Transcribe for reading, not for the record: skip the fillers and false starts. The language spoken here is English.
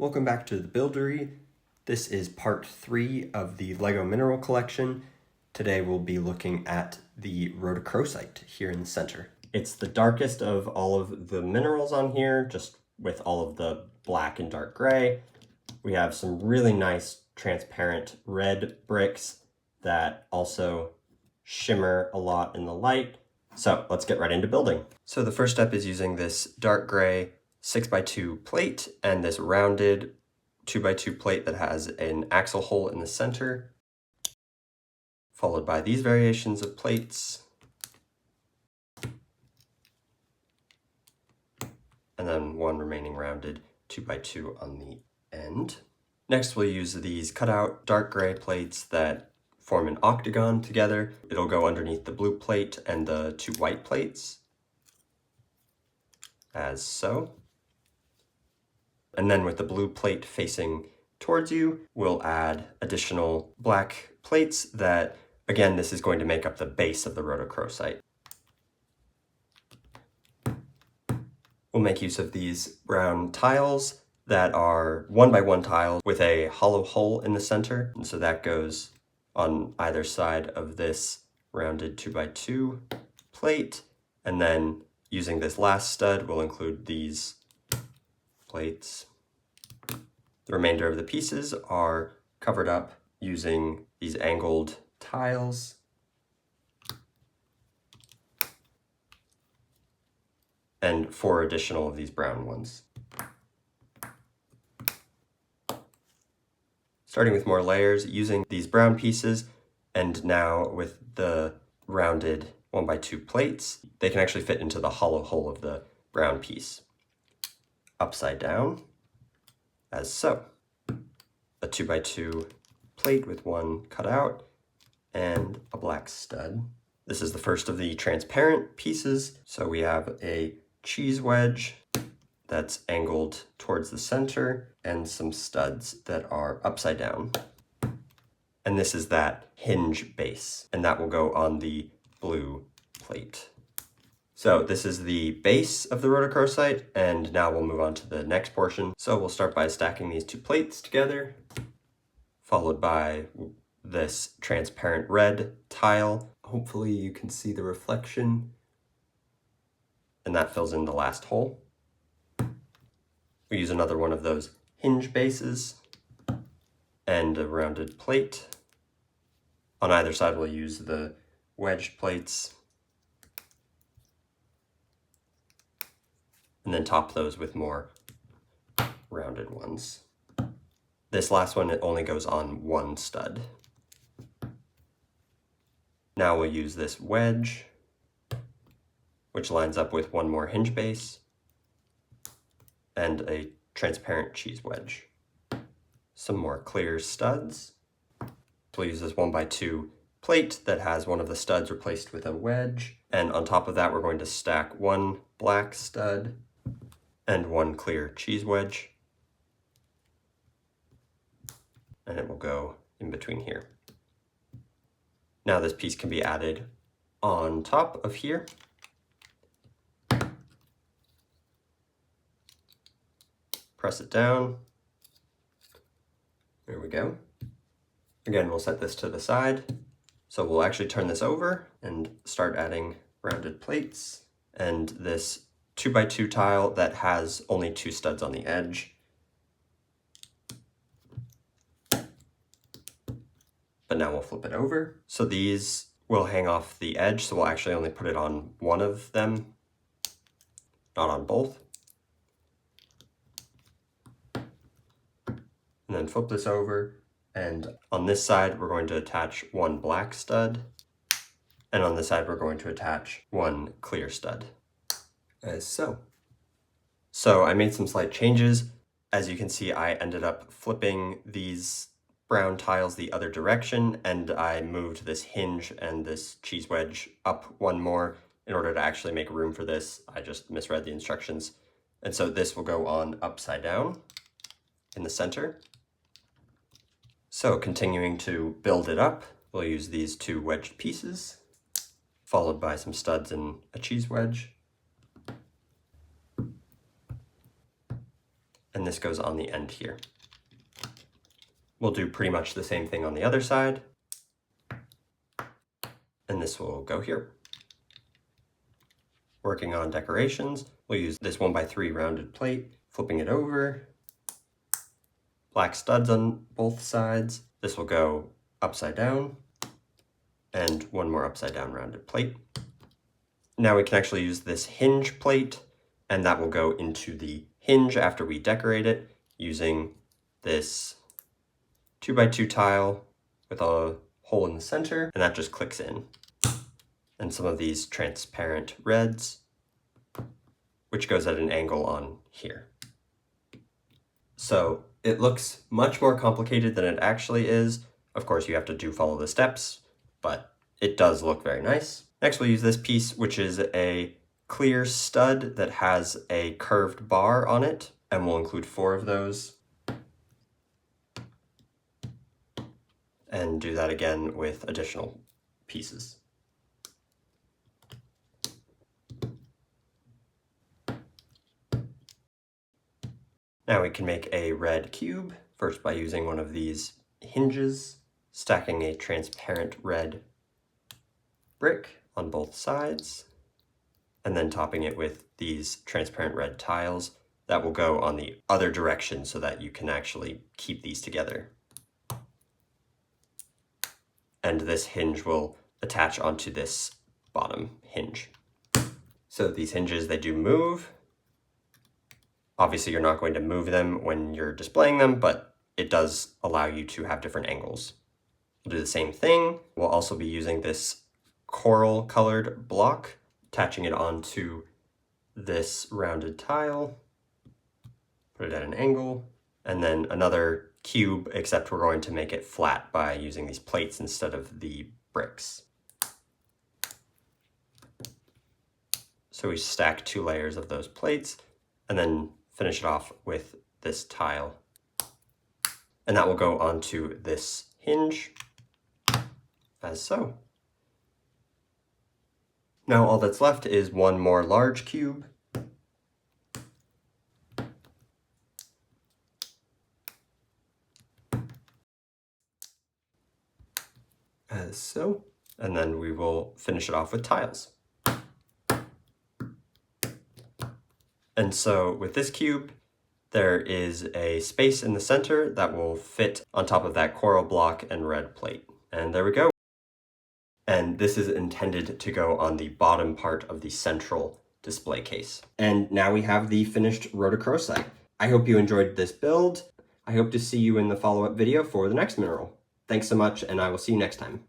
Welcome back to the Buildory. This is part 3 of the Lego mineral collection. Today we'll be looking at the rhodochrosite here in the center. It's the darkest of all of the minerals on here, just with all of the black and dark gray. We have some really nice transparent red bricks that also shimmer a lot in the light. So let's get right into building. So the first step is using this dark gray 6x2 plate and this rounded 2x2 plate that has an axle hole in the center, followed by these variations of plates, and then one remaining rounded 2x2 on the end. Next we'll use these cutout dark gray plates that form an octagon together. It'll go underneath the blue plate and the two white plates, as so. And then with the blue plate facing towards you, we'll add additional black plates that, again, this is going to make up the base of the rhodochrosite. We'll make use of these brown tiles that are 1x1 tiles with a hollow hole in the center. And so that goes on either side of this rounded 2x2 plate. And then using this last stud, we'll include these plates. The remainder of the pieces are covered up using these angled tiles. And 4 additional of these brown ones. Starting with more layers, using these brown pieces, and now with the rounded 1x2 plates, they can actually fit into the hollow hole of the brown piece. Upside down, as so. A 2x2 plate with one cut out, and a black stud. This is the first of the transparent pieces, so we have a cheese wedge that's angled towards the center, and some studs that are upside down. And this is that hinge base, and that will go on the blue plate. So this is the base of the rhodochrosite, and now we'll move on to the next portion. So we'll start by stacking these two plates together, followed by this transparent red tile. Hopefully you can see the reflection, and that fills in the last hole. We use another one of those hinge bases and a rounded plate. On either side we'll use the wedged plates, and then top those with more rounded ones. This last one, it only goes on one stud. Now we'll use this wedge, which lines up with one more hinge base, and a transparent cheese wedge. Some more clear studs. We'll use this 1x2 plate that has one of the studs replaced with a wedge, and on top of that we're going to stack one black stud and one clear cheese wedge, and it will go in between here. Now this piece can be added on top of here. Press it down. There we go. Again, we'll set this to the side. So we'll actually turn this over and start adding rounded plates and this 2x2 tile that has only 2 studs on the edge. But now we'll flip it over. So these will hang off the edge, so we'll actually only put it on one of them, not on both. And then flip this over, and on this side we're going to attach one black stud, and on this side we're going to attach one clear stud, as so. So I made some slight changes. As you can see, I ended up flipping these brown tiles the other direction, and I moved this hinge and this cheese wedge up one more in order to actually make room for this. I just misread the instructions. And so this will go on upside down in the center. So continuing to build it up, we'll use these 2 wedged pieces, followed by some studs and a cheese wedge. and this goes on the end here. We'll do pretty much the same thing on the other side, and this will go here. Working on decorations, we'll use this 1x3 rounded plate, flipping it over, black studs on both sides. This will go upside down, and one more upside down rounded plate. Now we can actually use this hinge plate, and that will go into the hinge after we decorate it using this 2x2 tile with a hole in the center, and that just clicks in. And some of these transparent reds, which goes at an angle on here. So it looks much more complicated than it actually is. Of course, you have to follow the steps, but it does look very nice. Next, we'll use this piece, which is a clear stud that has a curved bar on it, and we'll include 4 of those. And do that again with additional pieces. Now we can make a red cube, first by using one of these hinges, stacking a transparent red brick on both sides, and then topping it with these transparent red tiles that will go on the other direction so that you can actually keep these together. And this hinge will attach onto this bottom hinge. So these hinges, they do move. Obviously, you're not going to move them when you're displaying them, but it does allow you to have different angles. We'll do the same thing. We'll also be using this coral colored block, attaching it onto this rounded tile, put it at an angle, and then another cube, except we're going to make it flat by using these plates instead of the bricks. So we stack 2 layers of those plates, and then finish it off with this tile. And that will go onto this hinge, as so. Now all that's left is one more large cube. As so. And then we will finish it off with tiles. And so with this cube, there is a space in the center that will fit on top of that coral block and red plate. And there we go. And this is intended to go on the bottom part of the central display case. And now we have the finished rhodochrosite. I hope you enjoyed this build. I hope to see you in the follow-up video for the next mineral. Thanks so much, and I will see you next time.